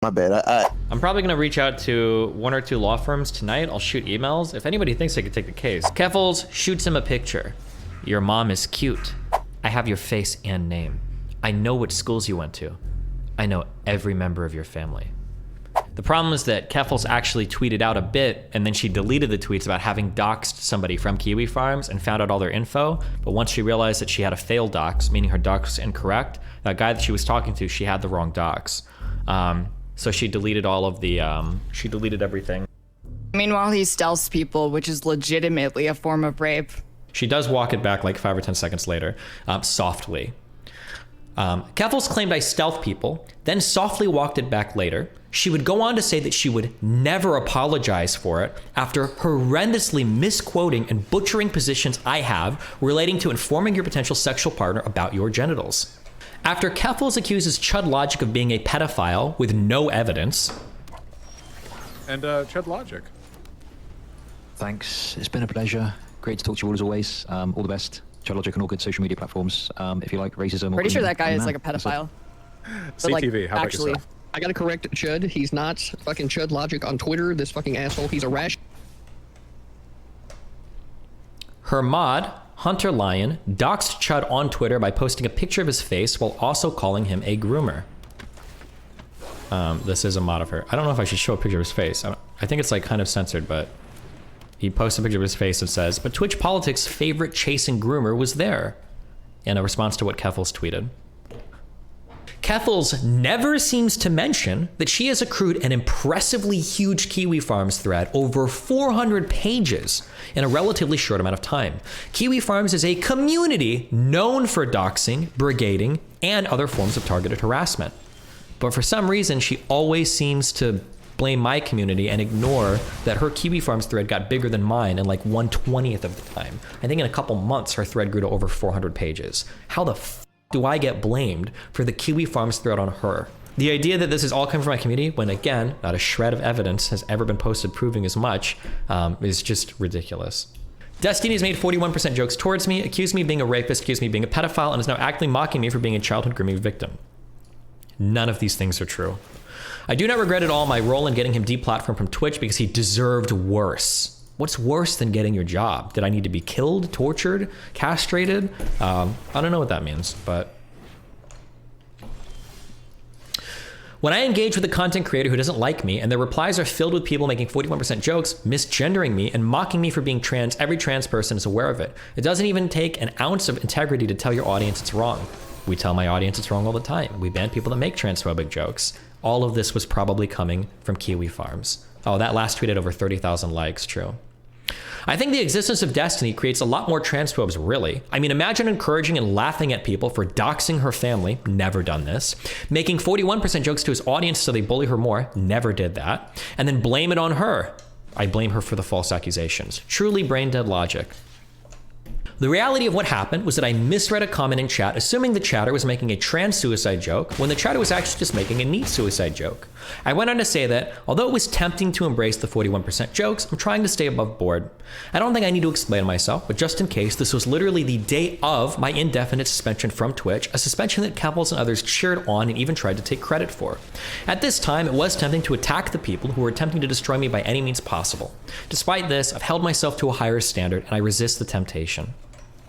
My bad. I'm probably gonna reach out to 1 or 2 law firms tonight. I'll shoot emails. If anybody thinks they could take the case. Keffels shoots him a picture. Your mom is cute. I have your face and name. I know what schools you went to. I know every member of your family. The problem is that Keffels actually tweeted out a bit, and then she deleted the tweets about having doxed somebody from Kiwi Farms and found out all their info. But once she realized that she had a failed dox, meaning her dox was incorrect, that guy that she was talking to, she had the wrong dox. So she deleted all of the, she deleted everything. Meanwhile, he stealths people, which is legitimately a form of rape. She does walk it back like 5 or 10 seconds later, softly. Keffels claimed I stealth people, then softly walked it back later. She would go on to say that she would never apologize for it after horrendously misquoting and butchering positions I have relating to informing your potential sexual partner about your genitals. After Keffels accuses Chud Logic of being a pedophile with no evidence. And Chud Logic. Thanks, it's been a pleasure. Great to talk to you all as always. All the best. Chud Logic on all good social media platforms. If you like racism, Pretty sure that guy is like a pedophile. CTV, like, how about actually, yourself? I gotta correct Chud. He's not fucking Chud Logic on Twitter. This fucking asshole. He's a rash. Her mod, Hunter Lion, doxed Chud on Twitter by posting a picture of his face while also calling him a groomer. This is a mod of her. I don't know if I should show a picture of his face. I think it's like kind of censored, but he posts a picture of his face and says, but Twitch Politics' favorite chasing groomer was there, in a response to what Keffels tweeted. Keffels never seems to mention that she has accrued an impressively huge Kiwi Farms thread, over 400 pages, in a relatively short amount of time. Kiwi Farms is a community known for doxing, brigading, and other forms of targeted harassment. But for some reason, she always seems to blame my community and ignore that her Kiwi Farms thread got bigger than mine in like 1/20th of the time. I think in a couple months, her thread grew to over 400 pages. How the f do I get blamed for the Kiwi Farms thread on her? The idea that this is all coming from my community, when again, not a shred of evidence has ever been posted proving as much, is just ridiculous. Destiny's made 41% jokes towards me, accused me of being a rapist, accused me of being a pedophile, and is now actively mocking me for being a childhood grooming victim. None of these things are true. I do not regret at all my role in getting him deplatformed from Twitch because he deserved worse. What's worse than getting your job? Did I need to be killed, tortured, castrated? I don't know what that means, but. When I engage with a content creator who doesn't like me and their replies are filled with people making 41% jokes, misgendering me, and mocking me for being trans, every trans person is aware of it. It doesn't even take an ounce of integrity to tell your audience it's wrong. We tell my audience it's wrong all the time. We ban people that make transphobic jokes. All of this was probably coming from Kiwi Farms. Oh, that last tweet had over 30,000 likes, true. I think the existence of Destiny creates a lot more transphobes, really. I mean, imagine encouraging and laughing at people for doxing her family, never done this, making 41% jokes to his audience so they bully her more, never did that, and then blame it on her. I blame her for the false accusations. Truly brain dead logic. The reality of what happened was that I misread a comment in chat, assuming the chatter was making a trans suicide joke, when the chatter was actually just making a neat suicide joke. I went on to say that, although it was tempting to embrace the 41% jokes, I'm trying to stay above board. I don't think I need to explain myself, but just in case, this was literally the day of my indefinite suspension from Twitch, a suspension that Keffels and others cheered on and even tried to take credit for. At this time, it was tempting to attack the people who were attempting to destroy me by any means possible. Despite this, I've held myself to a higher standard, and I resist the temptation.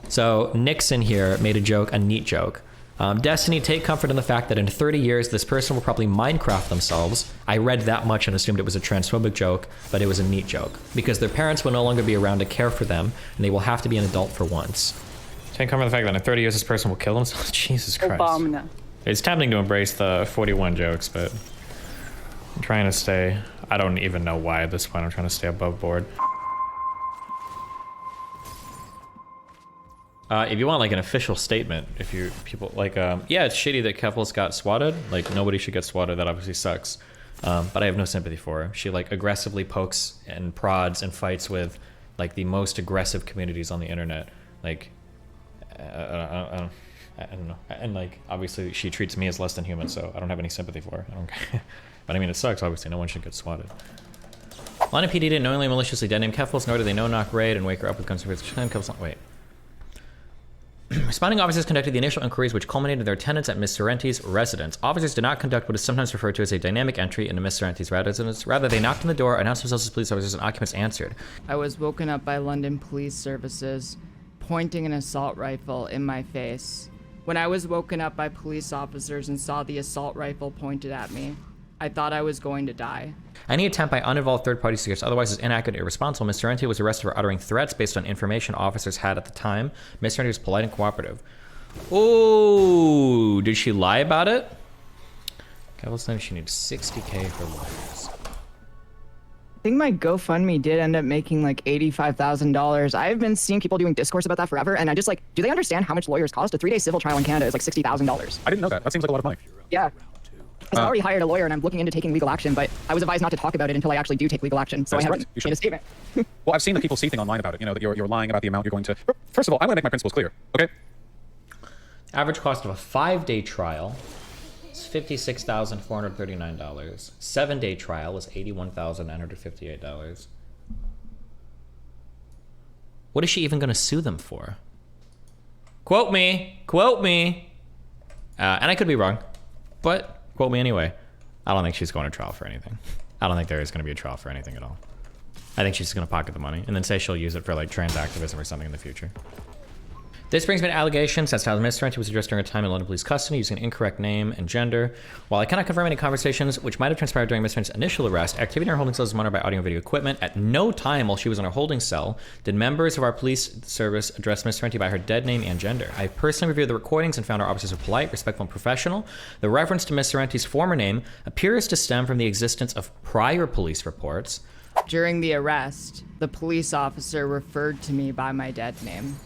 So Nixon here made a joke, a neat joke. Destiny, take comfort in the fact that in 30 years, this person will probably Minecraft themselves. I read that much and assumed it was a transphobic joke, but it was a neat joke. Because their parents will no longer be around to care for them, and they will have to be an adult for once. Take comfort in the fact that in 30 years, this person will kill themselves. Jesus Christ. Obama. It's tempting to embrace the 41 jokes, but I'm trying to stay, I don't even know why at this point, I'm trying to stay above board. If you want like an official statement, if you people like, yeah, it's shitty that Keffels got swatted. Like nobody should get swatted. That obviously sucks. But I have no sympathy for her. She like aggressively pokes and prods and fights with like the most aggressive communities on the internet. Like, I don't know. And like, obviously she treats me as less than human, so I don't have any sympathy for her. I don't care. But I mean, it sucks. Obviously, no one should get swatted. Lana PD didn't knowingly maliciously dead name Keffels, nor did they no knock raid and wake her up with guns. Wait. Responding officers conducted the initial inquiries, which culminated in their attendance at Ms. Sorrenti's residence. Officers did not conduct what is sometimes referred to as a dynamic entry into Ms. Sorrenti's residence. Rather, they knocked on the door, announced themselves as police officers, and occupants answered. I was woken up by London Police Services pointing an assault rifle in my face. When I was woken up by police officers and saw the assault rifle pointed at me, I thought I was going to die. Any attempt by uninvolved third parties to suggest otherwise is inaccurate and irresponsible. Ms. Sorrenti was arrested for uttering threats based on information officers had at the time. Ms. Sorrenti was polite and cooperative. Oh, did she lie about it? Cavill said she needs 60K for lawyers. I think my GoFundMe did end up making like $85,000. I've been seeing people doing discourse about that forever, and I just like, do they understand how much lawyers cost? A 3-day civil trial in Canada is like $60,000. I didn't know that. That seems like a lot of money. Yeah. I already hired a lawyer and I'm looking into taking legal action, but I was advised not to talk about it until I actually do take legal action. So I haven't made a statement. Well, I've seen the people see thing online about it, you know, that you're lying about the amount you're going to... First of all, I'm going to make my principles clear, okay? Average cost of a 5-day trial is $56,439. 7-day trial is $81,958. What is she even going to sue them for? Quote me. Quote me. And I could be wrong, but... quote me anyway. I don't think she's going to trial for anything. I don't think there is going to be a trial for anything at all. I think she's just going to pocket the money and then say she'll use it for like trans activism or something in the future. This brings me to allegations as to how Ms. Sorrenti was addressed during her time in London Police custody using an incorrect name and gender. While I cannot confirm any conversations which might have transpired during Ms. Sorrenti's initial arrest, activity in her holding cell is monitored by audio and video equipment. At no time while she was in her holding cell did members of our police service address Ms. Sorrenti by her dead name and gender. I personally reviewed the recordings and found our officers were polite, respectful, and professional. The reference to Ms. Sorrenti's former name appears to stem from the existence of prior police reports. During the arrest, the police officer referred to me by my dead name.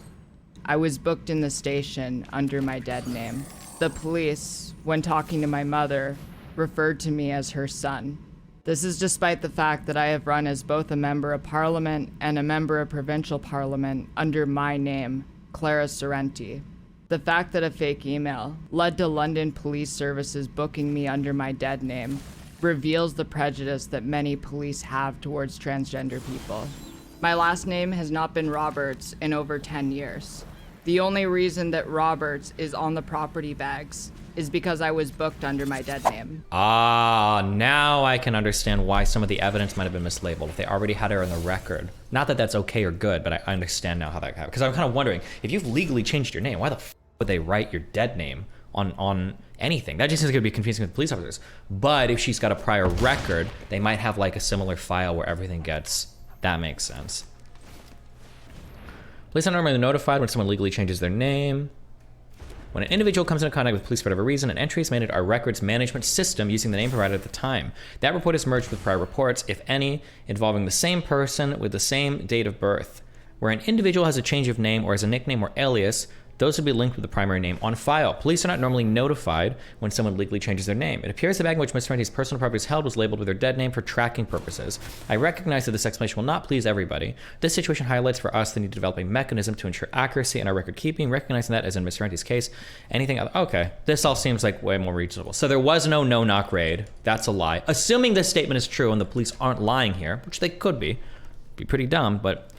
I was booked in the station under my dead name. The police, when talking to my mother, referred to me as her son. This is despite the fact that I have run as both a member of parliament and a member of provincial parliament under my name, Clara Sorrenti. The fact that a fake email led to London Police Services booking me under my dead name reveals the prejudice that many police have towards transgender people. My last name has not been Roberts in over 10 years. The only reason that Roberts is on the property bags is because I was booked under my dead name. Ah, now I can understand why some of the evidence might have been mislabeled. If they already had her in the record. Not that that's okay or good, but I understand now how that happened. Because I'm kind of wondering, if you've legally changed your name, why the f would they write your dead name on anything? That just seems like it'd be confusing with police officers. But if she's got a prior record, they might have like a similar file where everything gets, that makes sense. Police are normally notified when someone legally changes their name. When an individual comes into contact with police for whatever reason, an entry is made into our records management system using the name provided at the time. That report is merged with prior reports, if any, involving the same person with the same date of birth. Where an individual has a change of name or has a nickname or alias, those would be linked with the primary name on file. Police are not normally notified when someone legally changes their name. It appears the bag in which Ms. Sorrenti's personal property is held was labeled with her dead name for tracking purposes. I recognize that this explanation will not please everybody. This situation highlights for us the need to develop a mechanism to ensure accuracy in our record keeping, recognizing that, as in Ms. Sorrenti's case, anything other. Okay, this all seems like way more reasonable. So there was no no-knock raid. That's a lie. Assuming this statement is true and the police aren't lying here, which they could be pretty dumb, but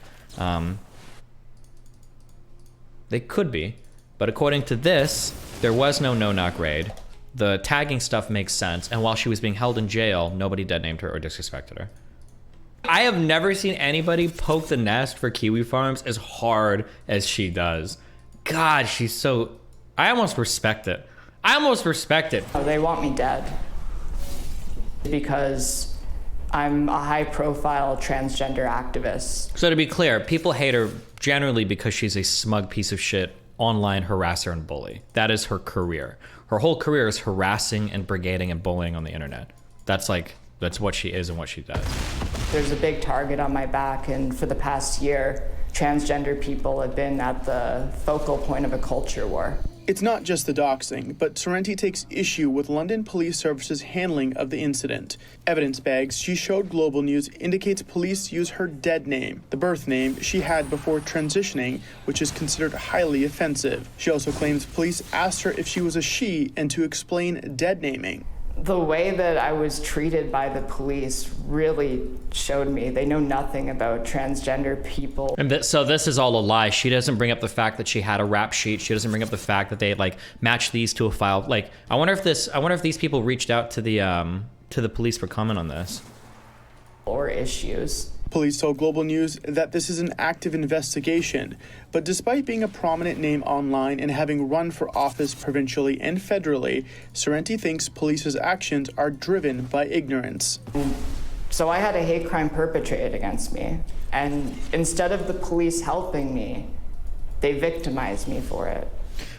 they could be. But according to this, there was no no-knock raid. The tagging stuff makes sense. And while she was being held in jail, nobody dead-named her or disrespected her. I have never seen anybody poke the nest for Kiwi Farms as hard as she does. God, she's so... I almost respect it. I almost respect it. They want me dead because I'm a high-profile transgender activist. So to be clear, people hate her generally because she's a smug piece of shit online harasser and bully. That is her career. Her whole career is harassing and brigading and bullying on the internet. That's what she is and what she does. There's a big target on my back, and for the past year, transgender people have been at the focal point of a culture war. It's not just the doxing, but Sorrenti takes issue with London Police Service's handling of the incident. Evidence bags she showed Global News indicates police use her dead name, the birth name she had before transitioning, which is considered highly offensive. She also claims police asked her if she was a she and to explain dead naming. The way that I was treated by the police really showed me they know nothing about transgender people. And so this is all a lie. She doesn't bring up the fact that she had a rap sheet. She doesn't bring up the fact that they like matched these to a file. Like, I wonder if these people reached out to the police for comment on this. Or issues. Police told Global News that this is an active investigation, but despite being a prominent name online and having run for office provincially and federally, Sorrenti thinks police's actions are driven by ignorance. So I had a hate crime perpetrated against me, and instead of the police helping me, they victimized me for it.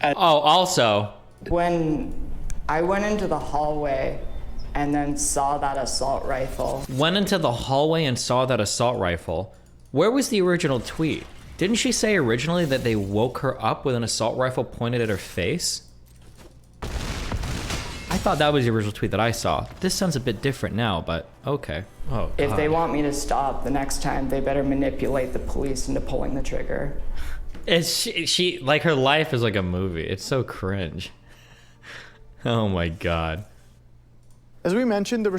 Oh, also, When I went into the hallway and then saw that assault rifle. went into the hallway and saw that assault rifle. Where was the original tweet? Didn't she say originally that they woke her up with an assault rifle pointed at her face? I thought that was the original tweet that I saw. This sounds a bit different now, but okay. Oh, If they God. want me to stop the next time, they better manipulate the police into pulling the trigger. She like, her life is like a movie. It's so cringe. Oh my God. As we mentioned, there were